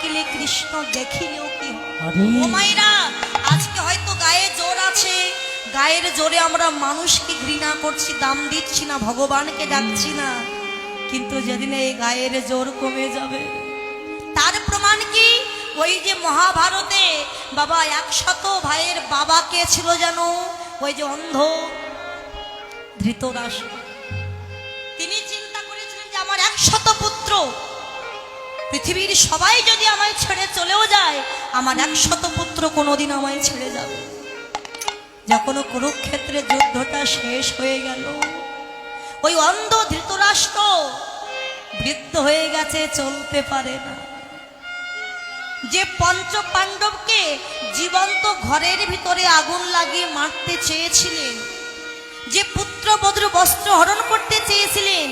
ডাকিলে কৃষ্ণ দেখিলেও কি ও মাইরা, আজকে হয়তো গায়ে জোর আছে, গায়ের জোরে আমরা মানুষকে ঘৃণা করছি, দাম দিচ্ছি না, ভগবানকে ডাকছি না, কিন্তু যেদিন এই গায়ের জোর কমে যাবে তার প্রমাণ কি? ওই যে মহাভারতে বাবা 100 ভাইয়ের বাবা কে ছিল জানো? ওই যে অন্ধ ধৃতরাষ্ট্র। তিনি চিন্তা করেছিলেন যে আমার 100 পুত্র, পৃথিবীর সবাই যদি আমায় ছেড়ে চলেও যায়, আমার 100 পুত্র কোনোদিন আমায় ছেড়ে যাবে। যখন কুরুক্ষেত্রে যুদ্ধটা শেষ হয়ে গেল, ওই অন্ধ ধৃতরাষ্ট্র বৃদ্ধ হয়ে গেছে, চলতে পারে না। যে পঞ্চ পাণ্ডবকে জীবন্ত ঘরের ভিতরে আগুন লাগিয়ে মারতে চেয়েছিলেন, যে পুত্রবধূর বস্ত্র হরণ করতে চেয়েছিলেন,